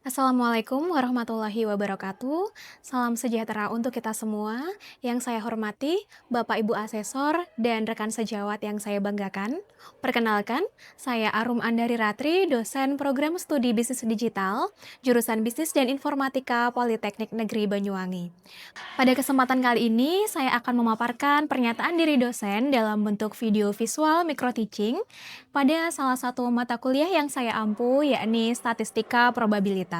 Assalamualaikum warahmatullahi wabarakatuh. Salam sejahtera untuk kita semua. Yang saya hormati, Bapak Ibu Asesor dan rekan sejawat yang saya banggakan. Perkenalkan, saya Arum Andari Ratri, dosen program studi bisnis digital, jurusan Bisnis dan Informatika Politeknik Negeri Banyuwangi. Pada kesempatan kali ini, saya akan memaparkan pernyataan diri dosen dalam bentuk video visual micro teaching pada salah satu mata kuliah yang saya ampu, yakni Statistika Probabilitas.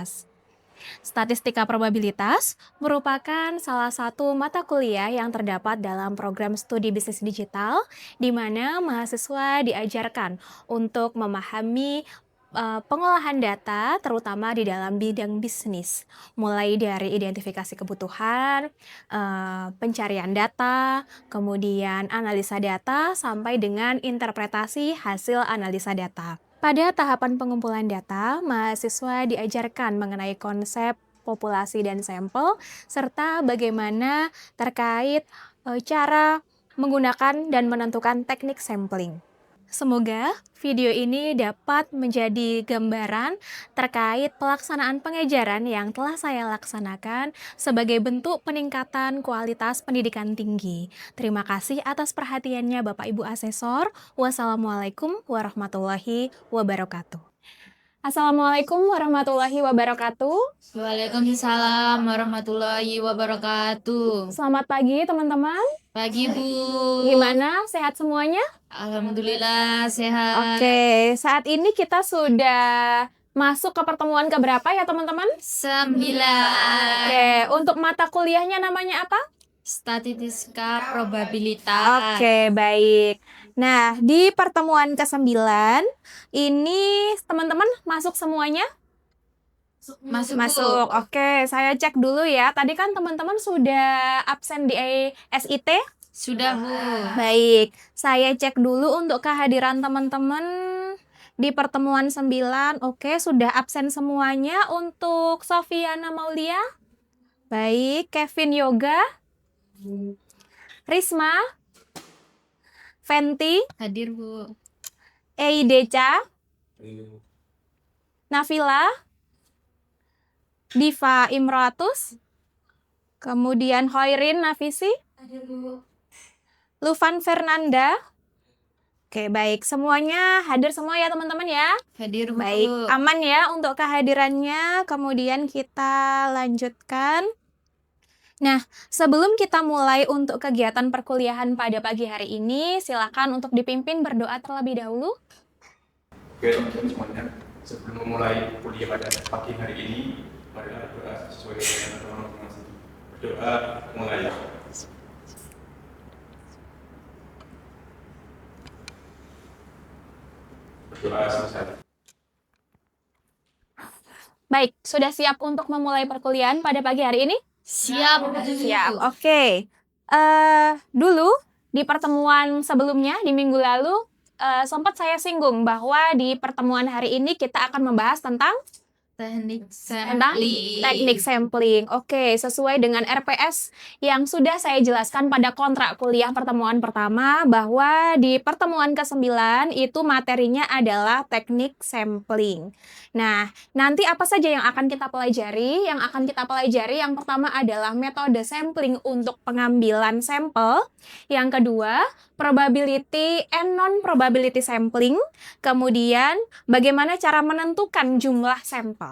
Statistika probabilitas merupakan salah satu mata kuliah yang terdapat dalam program studi bisnis digital, di mana mahasiswa diajarkan untuk memahami pengolahan data, terutama di dalam bidang bisnis, mulai dari identifikasi kebutuhan, pencarian data, kemudian analisa data, sampai dengan interpretasi hasil analisa data. Pada tahapan pengumpulan data, mahasiswa diajarkan mengenai konsep populasi dan sampel, serta bagaimana terkait cara menggunakan dan menentukan teknik sampling. Semoga video ini dapat menjadi gambaran terkait pelaksanaan pengajaran yang telah saya laksanakan sebagai bentuk peningkatan kualitas pendidikan tinggi. Terima kasih atas perhatiannya Bapak Ibu Asesor. Wassalamualaikum warahmatullahi wabarakatuh. Assalamualaikum warahmatullahi wabarakatuh. Waalaikumsalam warahmatullahi wabarakatuh. Selamat pagi teman-teman. Pagi Bu. Gimana? Sehat semuanya? Alhamdulillah sehat. Oke, saat ini kita sudah masuk ke pertemuan keberapa ya teman-teman? 9. Oke, untuk mata kuliahnya namanya apa? Statistika probabilitas. Oke, baik. Nah, di pertemuan ke-9 ini teman-teman masuk semuanya? Masuk Bu. Masuk. Oke, saya cek dulu ya. Tadi kan teman-teman sudah absen di SIT? Sudah Bu. Baik, saya cek dulu untuk kehadiran teman-teman di pertemuan 9. Oke, sudah absen semuanya. Untuk Sofiana Maulia? Baik, Kevin Yoga? Risma? Fenty? Hadir Bu. Eideca? Nafila? Diva Imratus? Kemudian Hoirin Nafisi? Hadir Bu. Lufan Fernanda? Oke, baik. Semuanya hadir semua ya teman-teman ya? Hadir Bu. Baik, aman ya untuk kehadirannya. Kemudian kita lanjutkan. Nah, sebelum kita mulai untuk kegiatan perkuliahan pada pagi hari ini, silakan untuk dipimpin berdoa terlebih dahulu. Oke teman-teman semuanya, sebelum memulai kuliah pada pagi hari ini, marilah berdoa sesuai dengan agama masing-masing. Berdoa mulai. Berdoa selesai. Baik, sudah siap untuk memulai perkuliahan pada pagi hari ini? Siap Bu. Siap, oke. Dulu di pertemuan sebelumnya, di minggu lalu, sempat saya singgung bahwa di pertemuan hari ini kita akan membahas tentang Teknik teknik sampling. Oke, sesuai dengan RPS yang sudah saya jelaskan pada kontrak kuliah pertemuan pertama, bahwa di pertemuan ke-9 itu materinya adalah teknik sampling. Nah, nanti apa saja yang akan kita pelajari? Yang akan kita pelajari yang pertama adalah metode sampling untuk pengambilan sampel. Yang kedua, probability and non-probability sampling. Kemudian, bagaimana cara menentukan jumlah sampel.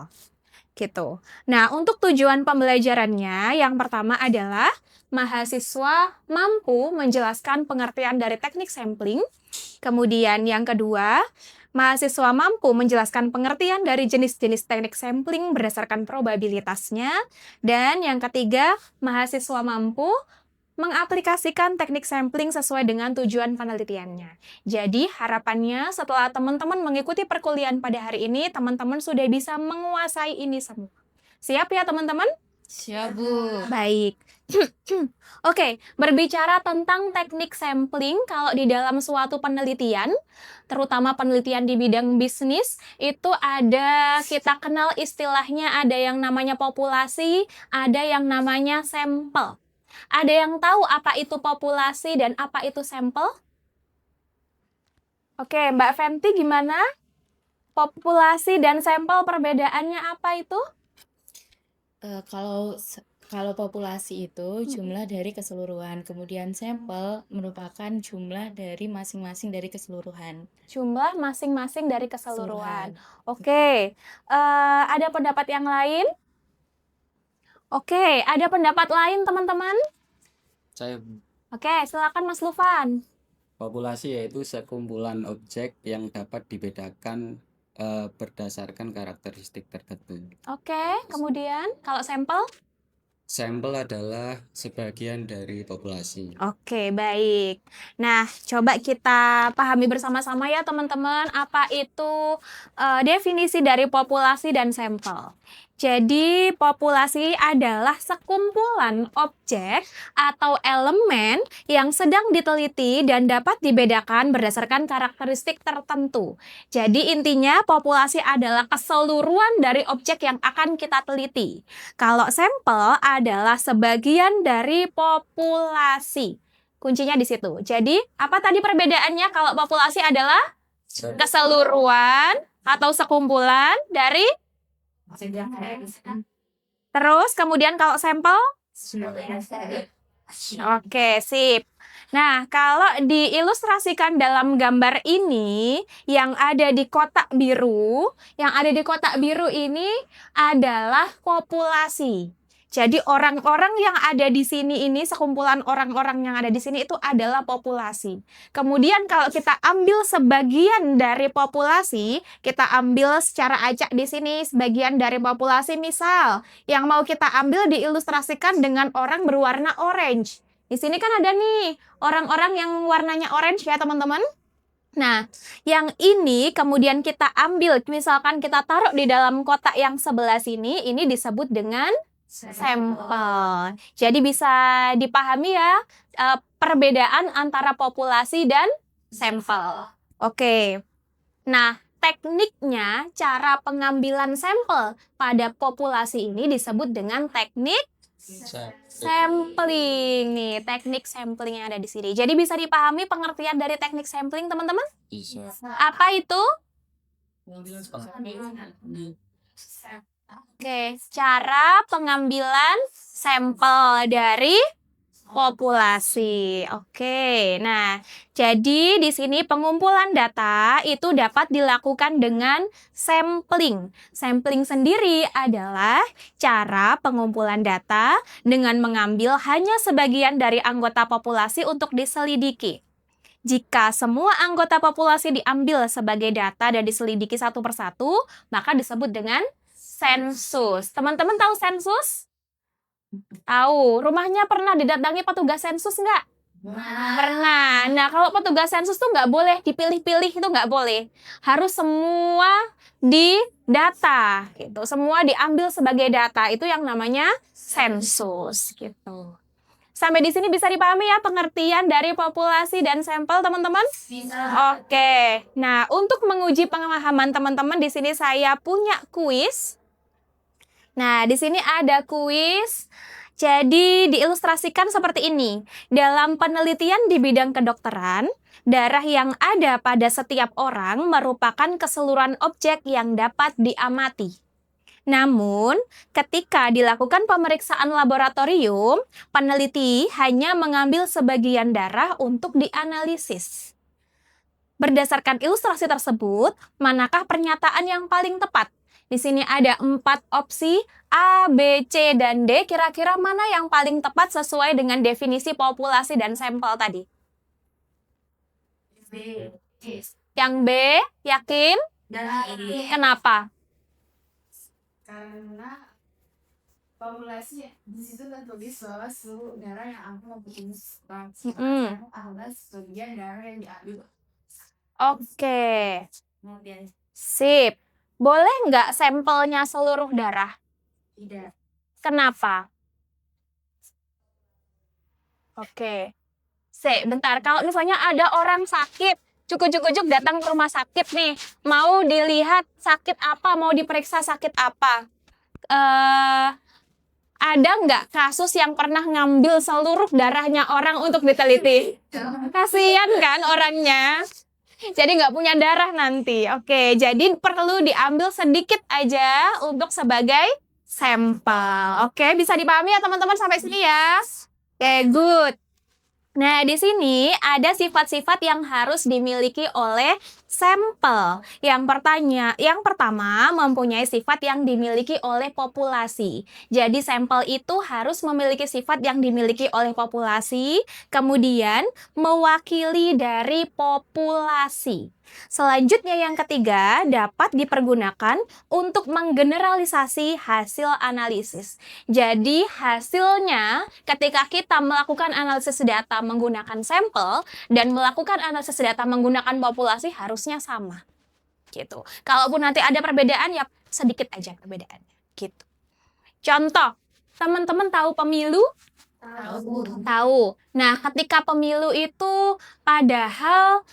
Gitu. Nah, untuk tujuan pembelajarannya, yang pertama adalah mahasiswa mampu menjelaskan pengertian dari teknik sampling. Kemudian yang kedua, mahasiswa mampu menjelaskan pengertian dari jenis-jenis teknik sampling berdasarkan probabilitasnya. Dan yang ketiga, mahasiswa mampu mengaplikasikan teknik sampling sesuai dengan tujuan penelitiannya. Jadi harapannya setelah teman-teman mengikuti perkuliahan pada hari ini, teman-teman sudah bisa menguasai ini semua. Siap ya teman-teman? Siap Bu. Baik. Oke, berbicara tentang teknik sampling, kalau di dalam suatu penelitian, terutama penelitian di bidang bisnis, itu ada, kita kenal istilahnya, ada yang namanya populasi, ada yang namanya sampel. Ada yang tahu apa itu populasi dan apa itu sampel? Oke, Mbak Fenty gimana? Populasi dan sampel perbedaannya apa itu? Kalau populasi itu jumlah dari keseluruhan, kemudian sampel merupakan jumlah dari masing-masing dari keseluruhan. Jumlah masing-masing dari keseluruhan. Oke, ada pendapat yang lain? Oke, ada pendapat lain teman-teman? Saya Oke, silakan Mas Lufan. populasi yaitu sekumpulan objek yang dapat dibedakan berdasarkan karakteristik tertentu. Oke, kemudian kalau sampel? Sampel adalah sebagian dari populasi. Oke, baik. Nah, coba kita pahami bersama-sama ya teman-teman, apa itu definisi dari populasi dan sampel. Jadi, populasi adalah sekumpulan objek atau elemen yang sedang diteliti dan dapat dibedakan berdasarkan karakteristik tertentu. Jadi, intinya populasi adalah keseluruhan dari objek yang akan kita teliti. Kalau sampel adalah sebagian dari populasi. Kuncinya di situ. Jadi, apa tadi perbedaannya kalau populasi adalah keseluruhan atau sekumpulan dari terus kemudian kalau sampel? Oke, sip. Nah, kalau diilustrasikan dalam gambar ini yang ada di kotak biru, ini adalah populasi. Jadi orang-orang yang ada di sini ini, sekumpulan orang-orang yang ada di sini itu adalah populasi. Kemudian kalau kita ambil sebagian dari populasi, kita ambil secara acak di sini sebagian dari populasi, misal yang mau kita ambil diilustrasikan dengan orang berwarna orange. Di sini kan ada nih orang-orang yang warnanya orange ya teman-teman. Nah, yang ini kemudian kita ambil, misalkan kita taruh di dalam kotak yang sebelah sini, ini disebut dengan sampel. Jadi bisa dipahami ya perbedaan antara populasi dan sampel. Oke. Nah, tekniknya, cara pengambilan sampel pada populasi ini disebut dengan teknik sampling. Nih, teknik sampling yang ada di sini. Jadi bisa dipahami pengertian dari teknik sampling, teman-teman? Bisa. Apa itu? Oke, cara pengambilan sampel dari populasi. Oke, nah, jadi di sini pengumpulan data itu dapat dilakukan dengan sampling. Sampling sendiri adalah cara pengumpulan data dengan mengambil hanya sebagian dari anggota populasi untuk diselidiki. Jika semua anggota populasi diambil sebagai data dan diselidiki satu persatu, maka disebut dengan sensus. Teman-teman tahu sensus? Tahu. Rumahnya pernah didatangi petugas sensus nggak? Pernah. Nah, kalau petugas sensus tuh nggak boleh dipilih-pilih, itu nggak boleh. Harus semua didata, gitu. Semua diambil sebagai data. Itu yang namanya sensus, gitu. Sampai di sini bisa dipahami ya pengertian dari populasi dan sampel, teman-teman? Bisa. Oke. Nah, untuk menguji pemahaman teman-teman, di sini saya punya kuis. Nah, di sini ada kuis. Jadi, diilustrasikan seperti ini. Dalam penelitian di bidang kedokteran, darah yang ada pada setiap orang merupakan keseluruhan objek yang dapat diamati. Namun, ketika dilakukan pemeriksaan laboratorium, peneliti hanya mengambil sebagian darah untuk dianalisis. Berdasarkan ilustrasi tersebut, manakah pernyataan yang paling tepat? Di sini ada 4 opsi, A, B, C, dan D. Kira-kira mana yang paling tepat sesuai dengan definisi populasi dan sampel tadi? Yang B, yakin? Kenapa? Karena populasi di situ tertulis bahwa seluruh darah yang aku mempunyai adalah sebagian darah yang diambil. Oke, sip. Boleh nggak sampelnya seluruh darah? Tidak. Kenapa? Oke. Bentar. Kalau misalnya ada orang sakit, cukup-cukup datang ke rumah sakit nih, mau dilihat sakit apa, mau diperiksa sakit apa. Ada nggak kasus yang pernah ngambil seluruh darahnya orang untuk diteliti? Kasian kan orangnya? Jadi nggak punya darah nanti. Oke, jadi perlu diambil sedikit aja untuk sebagai sampel. Oke, bisa dipahami ya teman-teman sampai sini ya? Oke, good. Nah, di sini ada sifat-sifat yang harus dimiliki oleh sampel. Yang pertama mempunyai sifat yang dimiliki oleh populasi. Jadi sampel itu harus memiliki sifat yang dimiliki oleh populasi, kemudian mewakili dari populasi. Selanjutnya yang ketiga dapat dipergunakan untuk menggeneralisasi hasil analisis. Jadi hasilnya ketika kita melakukan analisis data menggunakan sampel dan melakukan analisis data menggunakan populasi harusnya sama. Gitu. Kalaupun nanti ada perbedaan ya sedikit aja perbedaannya. Gitu. Contoh, teman-teman tahu pemilu? Tahu. Nah, ketika pemilu itu padahal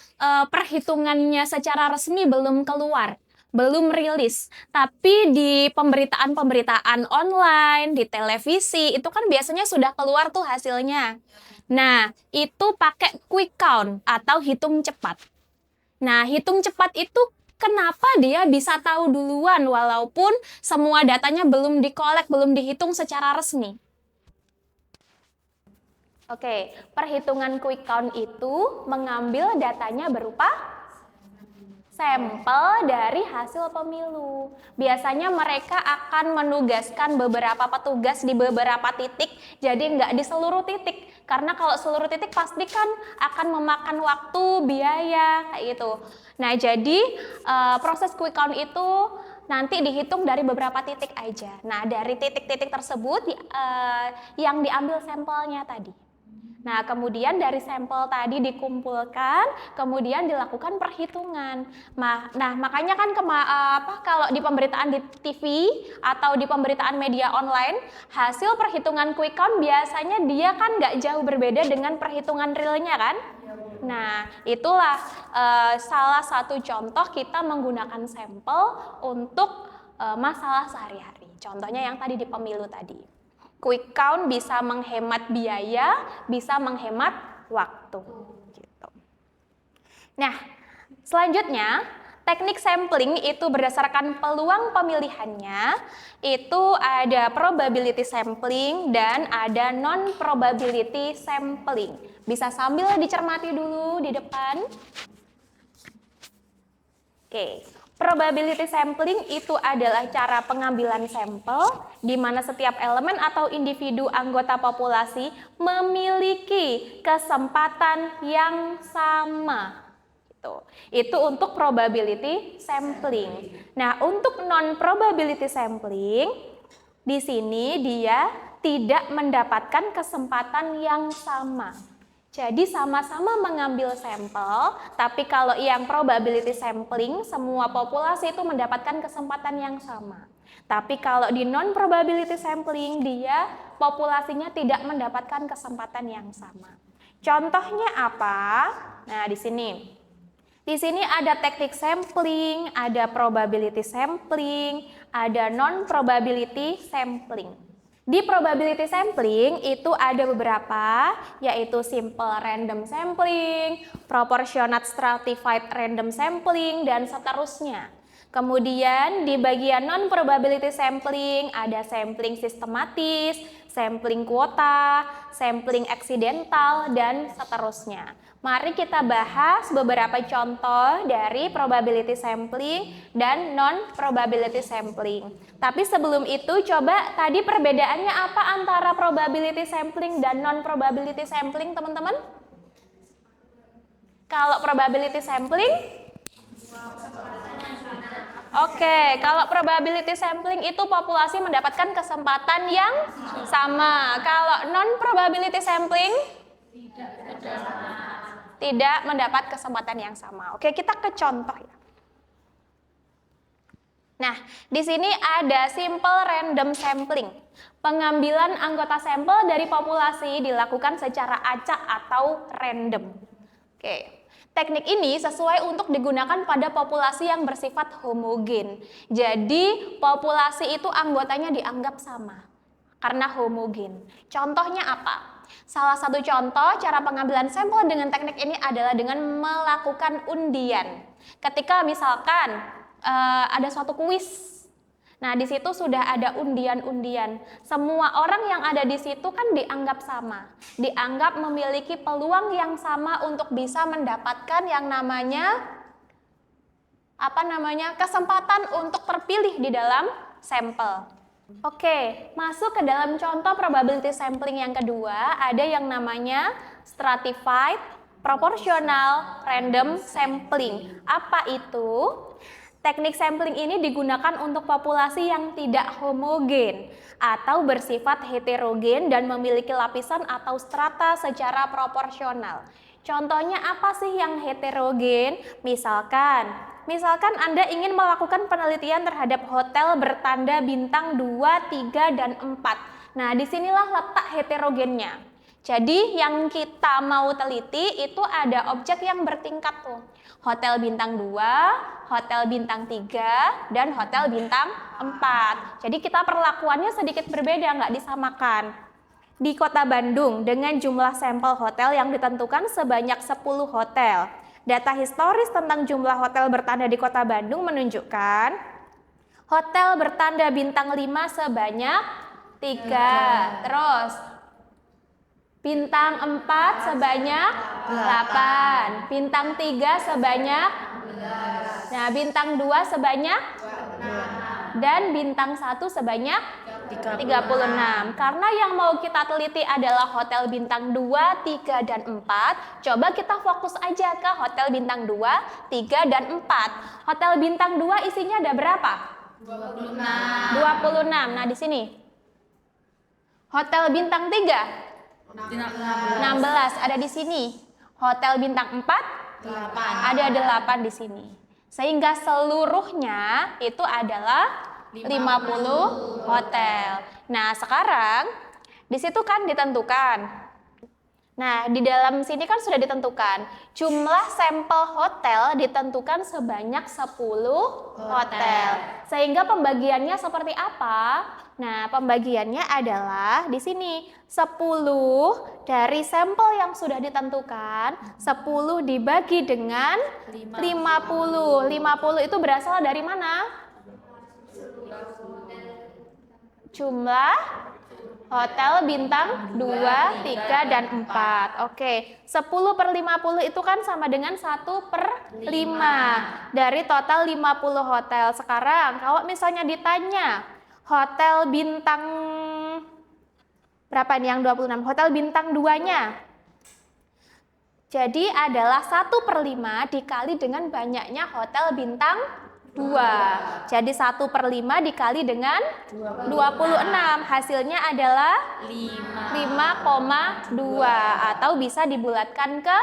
perhitungannya secara resmi belum keluar, belum rilis. Tapi di pemberitaan-pemberitaan online, di televisi, itu kan biasanya sudah keluar tuh hasilnya. Nah, itu pakai quick count atau hitung cepat. Nah, hitung cepat itu kenapa dia bisa tahu duluan walaupun semua datanya belum dikolek, belum dihitung secara resmi? Oke, perhitungan quick count itu mengambil datanya berupa sampel dari hasil pemilu. Biasanya mereka akan menugaskan beberapa petugas di beberapa titik, jadi nggak di seluruh titik. Karena kalau seluruh titik pasti kan akan memakan waktu, biaya, kayak gitu. Nah, jadi proses quick count itu nanti dihitung dari beberapa titik aja. Nah, dari titik-titik tersebut yang diambil sampelnya tadi. Nah, kemudian dari sampel tadi dikumpulkan, kemudian dilakukan perhitungan. Nah, makanya kan kalau di pemberitaan di TV atau di pemberitaan media online, hasil perhitungan quick count biasanya dia kan nggak jauh berbeda dengan perhitungan realnya kan? Nah, itulah salah satu contoh kita menggunakan sampel untuk masalah sehari-hari. Contohnya yang tadi di pemilu tadi. Quick count bisa menghemat biaya, bisa menghemat waktu. Gitu. Nah, selanjutnya teknik sampling itu berdasarkan peluang pemilihannya, itu ada probability sampling dan ada non-probability sampling. Bisa sambil dicermati dulu di depan. Oke. Probability sampling itu adalah cara pengambilan sampel di mana setiap elemen atau individu anggota populasi memiliki kesempatan yang sama. Itu untuk probability sampling. Nah, untuk non-probability sampling, di sini dia tidak mendapatkan kesempatan yang sama. Jadi sama-sama mengambil sampel, tapi kalau yang probability sampling, semua populasi itu mendapatkan kesempatan yang sama. Tapi kalau di non-probability sampling, dia populasinya tidak mendapatkan kesempatan yang sama. Contohnya apa? Nah, di sini. Di sini ada teknik sampling, ada probability sampling, ada non-probability sampling. Di probability sampling itu ada beberapa, yaitu simple random sampling, proportionate stratified random sampling, dan seterusnya. Kemudian di bagian non-probability sampling ada sampling sistematis, sampling kuota, sampling aksidental, dan seterusnya. Mari kita bahas beberapa contoh dari probability sampling dan non-probability sampling. Tapi sebelum itu, coba tadi perbedaannya apa antara probability sampling dan non-probability sampling, teman-teman? Kalau probability sampling? Oke, kalau probability sampling itu populasi mendapatkan kesempatan yang sama. Kalau non-probability sampling? Tidak mendapat kesempatan yang sama. Oke, kita ke contoh ya. Nah, di sini ada simple random sampling. Pengambilan anggota sampel dari populasi dilakukan secara acak atau random. Oke. Teknik ini sesuai untuk digunakan pada populasi yang bersifat homogen. Jadi, populasi itu anggotanya dianggap sama karena homogen. Contohnya apa? Salah satu contoh cara pengambilan sampel dengan teknik ini adalah dengan melakukan undian. Ketika misalkan ada suatu kuis. Nah, di situ sudah ada undian-undian. Semua orang yang ada di situ kan dianggap sama. Dianggap memiliki peluang yang sama untuk bisa mendapatkan yang namanya kesempatan untuk terpilih di dalam sampel. Oke, masuk ke dalam contoh probability sampling yang kedua, ada yang namanya stratified proportional random sampling. Apa itu? Teknik sampling ini digunakan untuk populasi yang tidak homogen atau bersifat heterogen dan memiliki lapisan atau strata secara proporsional. Contohnya apa sih yang heterogen? Misalkan Anda ingin melakukan penelitian terhadap hotel bertanda bintang 2, 3, dan 4. Nah, disinilah letak heterogennya. Jadi yang kita mau teliti itu ada objek yang bertingkat tuh. Hotel bintang 2, hotel bintang 3, dan hotel bintang 4. Jadi kita perlakuannya sedikit berbeda, nggak disamakan. Di Kota Bandung dengan jumlah sampel hotel yang ditentukan sebanyak 10 hotel. Data historis tentang jumlah hotel bertanda di Kota Bandung menunjukkan hotel bertanda bintang 5 sebanyak 3. Terus bintang 4 sebanyak 8, bintang 3 sebanyak 11. Nah, bintang 2 sebanyak 2, dan bintang 1 sebanyak 36. Karena yang mau kita teliti adalah hotel bintang 2, 3, dan 4, coba kita fokus aja ke hotel bintang 2, 3, dan 4. Hotel bintang 2 isinya ada berapa? 26. Nah, di sini. Hotel bintang 3 16 ada di sini. Hotel bintang 4 ada 8 di sini. Sehingga seluruhnya itu adalah 50 hotel. Nah, sekarang di situ kan ditentukan. Nah, di dalam sini kan sudah ditentukan. Jumlah sampel hotel ditentukan sebanyak 10 hotel. Sehingga pembagiannya seperti apa? Nah, pembagiannya adalah di sini 10 dari sampel yang sudah ditentukan, 10 dibagi dengan 50. 50 itu berasal dari mana? Jumlah hotel bintang 2, 3, dan 4. Oke, 10 per 50 itu kan sama dengan 1 per 5 dari total 50 hotel. Sekarang kalau misalnya ditanya hotel bintang berapa nih yang 26? Hotel bintang 2-nya. Jadi adalah 1 per 5 dikali dengan banyaknya hotel bintang 2. Jadi 1 per 5 dikali dengan 26. Hasilnya adalah 5,2 atau bisa dibulatkan ke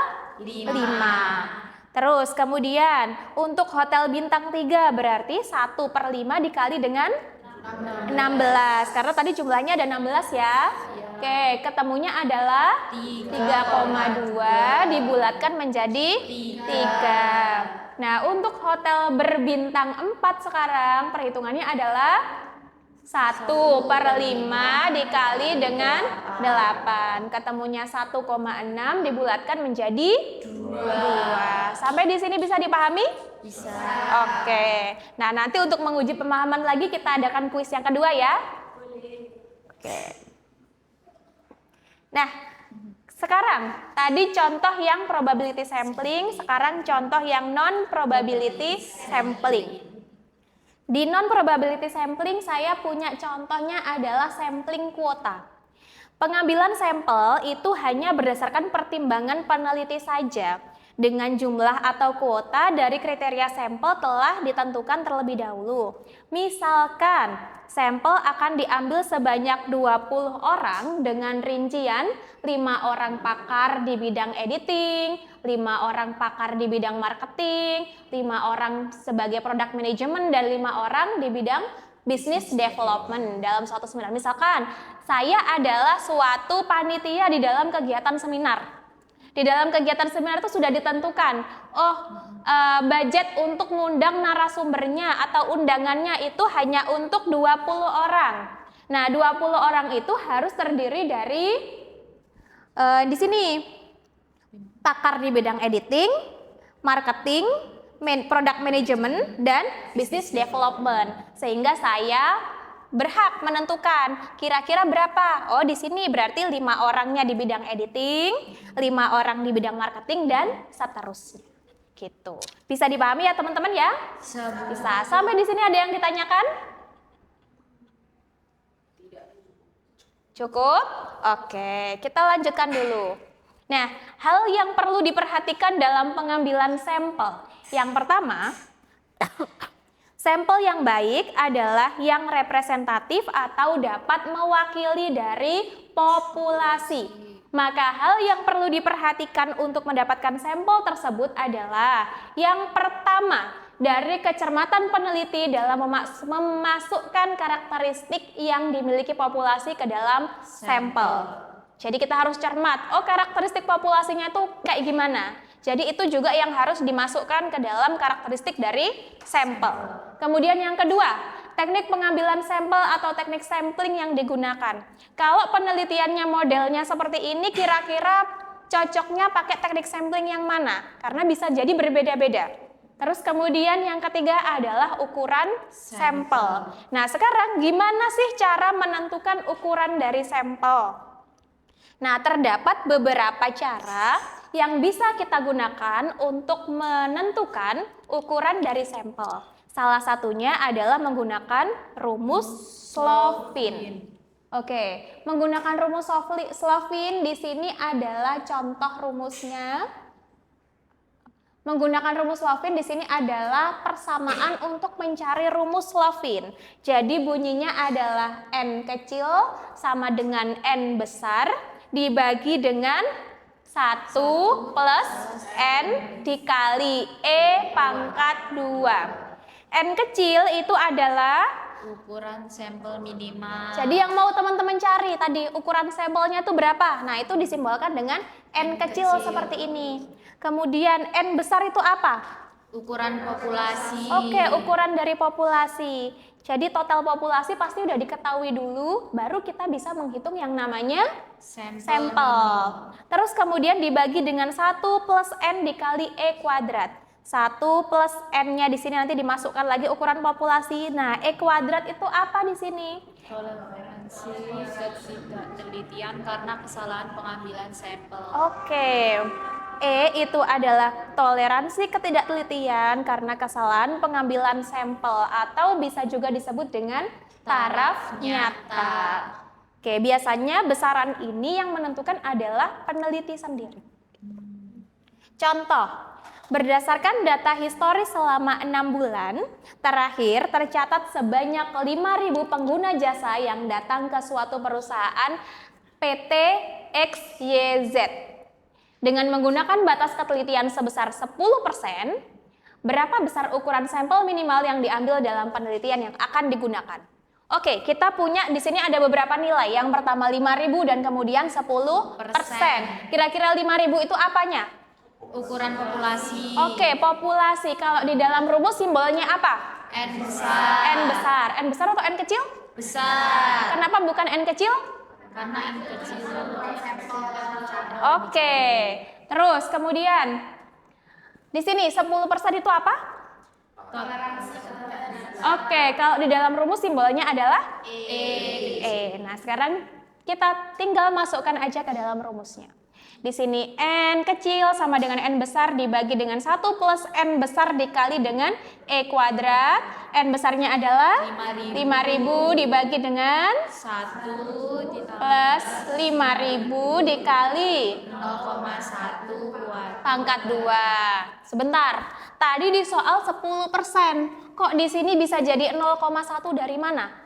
5. Terus kemudian untuk hotel bintang 3 berarti 1 per 5 dikali dengan 16. Karena tadi jumlahnya ada 16 ya. Oke, ketemunya adalah 3,2 dibulatkan menjadi 3. Nah, untuk hotel berbintang 4 sekarang perhitungannya adalah 1 per 5 dikali dengan 8. Ketemunya 1,6 dibulatkan menjadi 2. Sampai di sini bisa dipahami? Bisa. Oke. Nah, nanti untuk menguji pemahaman lagi kita adakan kuis yang kedua ya. Oke. Nah, sekarang tadi contoh yang probability sampling, sekarang contoh yang non probability sampling. Di non probability sampling saya punya contohnya adalah sampling kuota. Pengambilan sampel itu hanya berdasarkan pertimbangan peneliti saja. Dengan jumlah atau kuota dari kriteria sampel telah ditentukan terlebih dahulu. Misalkan sampel akan diambil sebanyak 20 orang dengan rincian 5 orang pakar di bidang editing, 5 orang pakar di bidang marketing, 5 orang sebagai product management, dan 5 orang di bidang business development dalam suatu seminar. Misalkan saya adalah suatu panitia di dalam kegiatan seminar. Di dalam kegiatan seminar itu sudah ditentukan, budget untuk ngundang narasumbernya atau undangannya itu hanya untuk 20 orang. Nah, 20 orang itu harus terdiri dari di sini pakar di bidang editing, marketing, product management dan business development. Sehingga saya berhak menentukan kira-kira berapa. Oh, di sini berarti 5 orangnya di bidang editing, 5 orang di bidang marketing, dan seterusnya. Gitu. Bisa dipahami ya teman-teman ya? Bisa. Sampai di sini ada yang ditanyakan? Cukup? Oke, kita lanjutkan dulu. Nah, hal yang perlu diperhatikan dalam pengambilan sampel. Yang pertama, sampel yang baik adalah yang representatif atau dapat mewakili dari populasi. Maka hal yang perlu diperhatikan untuk mendapatkan sampel tersebut adalah yang pertama, dari kecermatan peneliti dalam memasukkan karakteristik yang dimiliki populasi ke dalam sampel. Jadi kita harus cermat, oh karakteristik populasinya itu kayak gimana. Jadi itu juga yang harus dimasukkan ke dalam karakteristik dari sampel. Kemudian yang kedua, teknik pengambilan sampel atau teknik sampling yang digunakan. Kalau penelitiannya modelnya seperti ini, kira-kira cocoknya pakai teknik sampling yang mana? Karena bisa jadi berbeda-beda. Terus kemudian yang ketiga adalah ukuran sampel. Nah sekarang gimana sih cara menentukan ukuran dari sampel? Nah terdapat beberapa cara yang bisa kita gunakan untuk menentukan ukuran dari sampel. Salah satunya adalah menggunakan rumus Slovin. Oke, menggunakan rumus Slovin di sini adalah contoh rumusnya. Menggunakan rumus Slovin di sini adalah persamaan untuk mencari rumus Slovin. Jadi bunyinya adalah N kecil sama dengan N besar dibagi dengan 1 plus N dikali E pangkat 2. N kecil itu adalah ukuran sampel minimal. jadi yang mau teman-teman cari tadi ukuran sampelnya itu berapa? Nah itu disimbolkan dengan N kecil seperti ini. Kemudian N besar itu apa? Ukuran populasi. Oke, ukuran dari populasi. Jadi total populasi pasti udah diketahui dulu, baru kita bisa menghitung yang namanya sampel. Terus kemudian dibagi dengan 1 plus N dikali E kuadrat. 1 plus N-nya di sini nanti dimasukkan lagi ukuran populasi. Nah, E kuadrat itu apa di sini? Toleransi ketidaktelitian karena kesalahan pengambilan sampel. Oke. E itu adalah toleransi ketidaktelitian karena kesalahan pengambilan sampel atau bisa juga disebut dengan taraf nyata. Oke, biasanya besaran ini yang menentukan adalah peneliti sendiri. Contoh, berdasarkan data historis selama 6 bulan, terakhir tercatat sebanyak 5.000 pengguna jasa yang datang ke suatu perusahaan PT XYZ. Dengan menggunakan batas ketelitian sebesar 10%, berapa besar ukuran sampel minimal yang diambil dalam penelitian yang akan digunakan? Oke, kita punya di sini ada beberapa nilai. Yang pertama 5.000 dan kemudian 10%. Kira-kira 5.000 itu apanya? Ukuran populasi. Oke, populasi. Kalau di dalam rumus simbolnya apa? N besar. N besar. N besar atau N kecil? Besar. Kenapa bukan N kecil? Karena N kecil. Oke. Terus kemudian di sini 10% itu apa? Oke, kalau di dalam rumus simbolnya adalah E. Nah, sekarang kita tinggal masukkan aja ke dalam rumusnya. Di sini N kecil sama dengan N besar dibagi dengan 1 plus N besar dikali dengan E kuadrat. N besarnya adalah 5.000 dibagi dengan 1 plus 5.000 dikali 0,1 pangkat 2. Sebentar, tadi di soal 10%. Kok di sini bisa jadi 0,1 dari mana?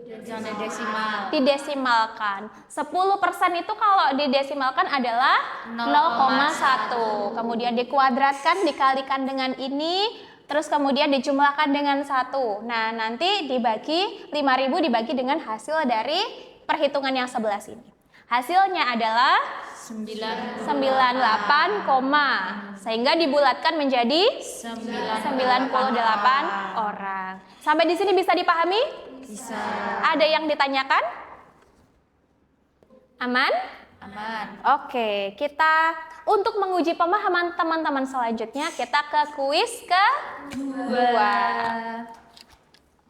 Jangan desimal. Didesimalkan. 10% itu kalau didesimalkan adalah 0,1. Kemudian dikuadratkan, dikalikan dengan ini, terus kemudian dijumlahkan dengan 1. Nah, nanti dibagi 5.000 dibagi dengan hasil dari perhitungan yang sebelah sini. Hasilnya adalah 98, sehingga dibulatkan menjadi 98 orang. Sampai di sini bisa dipahami? Bisa. Ada yang ditanyakan? Aman? Aman. Oke, kita untuk menguji pemahaman teman-teman selanjutnya kita ke kuis kedua.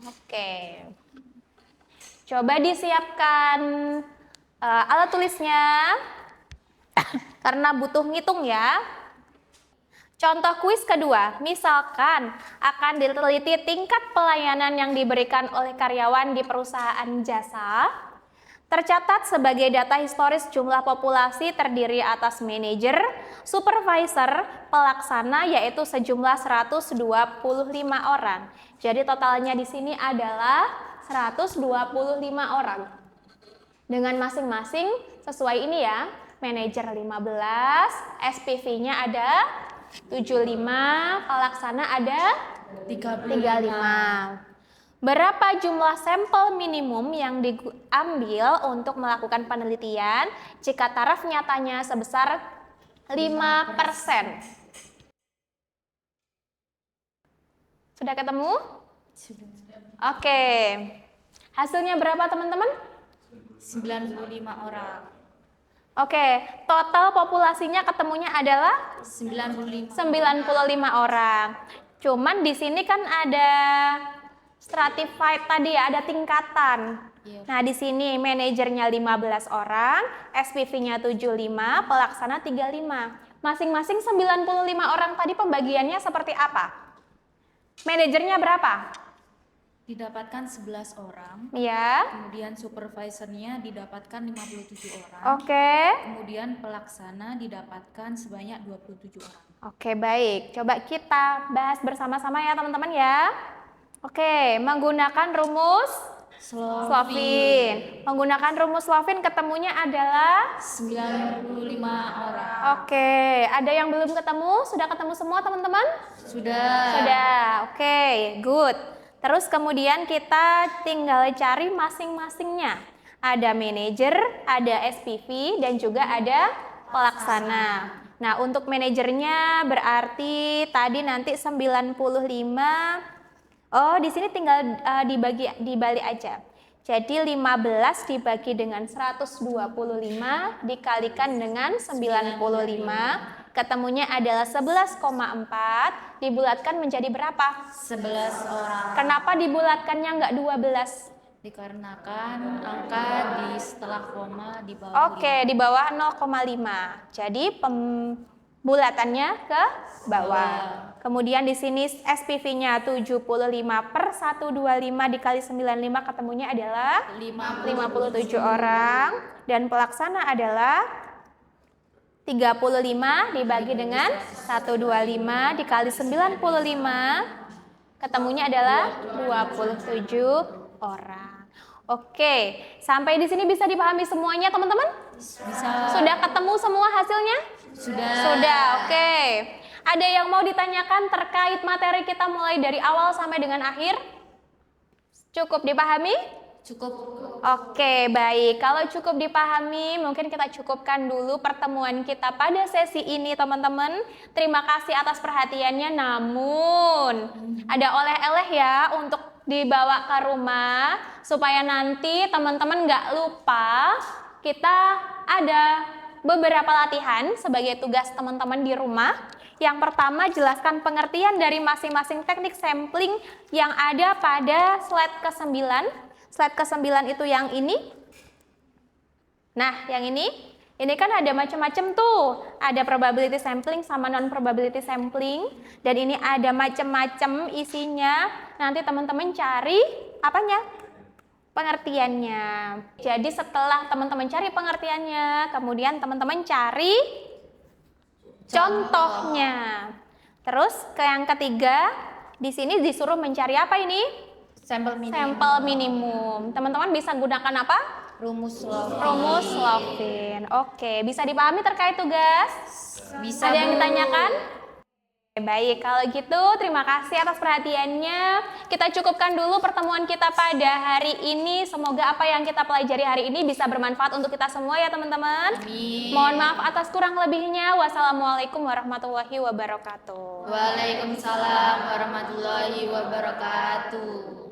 Oke. Coba disiapkan alat tulisnya karena butuh ngitung ya. Contoh kuis kedua, misalkan akan diteliti tingkat pelayanan yang diberikan oleh karyawan di perusahaan jasa. Tercatat sebagai data historis jumlah populasi terdiri atas manajer, supervisor, pelaksana yaitu sejumlah 125 orang. Jadi totalnya di sini adalah 125 orang. Dengan masing-masing sesuai ini ya, manajer 15, SPV-nya ada 75, pelaksana ada 35. Berapa jumlah sampel minimum yang diambil untuk melakukan penelitian jika taraf nyatanya sebesar 5%? Sudah ketemu? Oke. Hasilnya berapa teman-teman? 95 orang. Oke, total populasinya ketemunya adalah 95. 95 orang. Cuman di sini kan ada stratified tadi ya, ada tingkatan. Iya. Nah, di sini manajernya 15 orang, SPV-nya 75, pelaksana 35. Masing-masing 95 orang tadi pembagiannya seperti apa? Manajernya berapa? Didapatkan 11 orang. Ya. Kemudian supervisornya didapatkan 57 orang. Oke. Kemudian pelaksana didapatkan sebanyak 27 orang. Oke, baik. Coba kita bahas bersama-sama ya, teman-teman ya. Oke, menggunakan rumus Slovin. Menggunakan rumus Slovin ketemunya adalah 95 orang. Oke, ada yang belum ketemu? Sudah ketemu semua teman-teman? Sudah. Sudah, oke, good. Terus kemudian kita tinggal cari masing-masingnya. Ada manajer, ada SPV, dan juga ada pelaksana. Nah, untuk manajernya berarti tadi nanti 95. Oh, di sini tinggal dibalik aja. Jadi 15 dibagi dengan 125 dikalikan dengan 95. Ketemunya adalah 11,4 dibulatkan menjadi berapa? 11 orang. Kenapa dibulatkannya nggak 12? Dikarenakan angka di setelah koma di bawah. Oke, di bawah 0,5. Jadi pembulatannya ke bawah. Kemudian di sini SPV-nya 75 per 125 dikali 95 ketemunya adalah 57 orang. Dan pelaksana adalah 35 dibagi dengan 125 dikali 95 ketemunya adalah 27 orang. Oke, sampai di sini bisa dipahami semuanya teman-teman? Bisa. Sudah ketemu semua hasilnya? Sudah. Sudah, oke. Ada yang mau ditanyakan terkait materi kita mulai dari awal sampai dengan akhir? Cukup dipahami? Cukup. Oke, baik. Kalau cukup dipahami, mungkin kita cukupkan dulu pertemuan kita pada sesi ini, teman-teman. Terima kasih atas perhatiannya. Namun, ada oleh-oleh ya untuk dibawa ke rumah, supaya nanti teman-teman nggak lupa. Kita ada beberapa latihan sebagai tugas teman-teman di rumah. Yang pertama, jelaskan pengertian dari masing-masing teknik sampling yang ada pada slide ke-9. Slide ke-9 itu yang ini. Nah, yang ini kan ada macam-macam tuh. Ada probability sampling sama non-probability sampling. Dan ini ada macam-macam isinya. Nanti teman-teman cari apanya? Pengertiannya. Jadi setelah teman-teman cari pengertiannya, kemudian teman-teman cari contohnya. Terus ke yang ketiga, di sini disuruh mencari apa ini? Sampel minimum. Sampel minimum. Teman-teman bisa gunakan apa? Rumus Slovin. Rumus Slovin. Oke, bisa dipahami terkait tugas? Bisa. Ada yang ditanyakan? Baik, kalau gitu terima kasih atas perhatiannya. Kita cukupkan dulu pertemuan kita pada hari ini. Semoga apa yang kita pelajari hari ini bisa bermanfaat untuk kita semua ya teman-teman. Amin. Mohon maaf atas kurang lebihnya. Wassalamualaikum warahmatullahi wabarakatuh. Waalaikumsalam warahmatullahi wabarakatuh.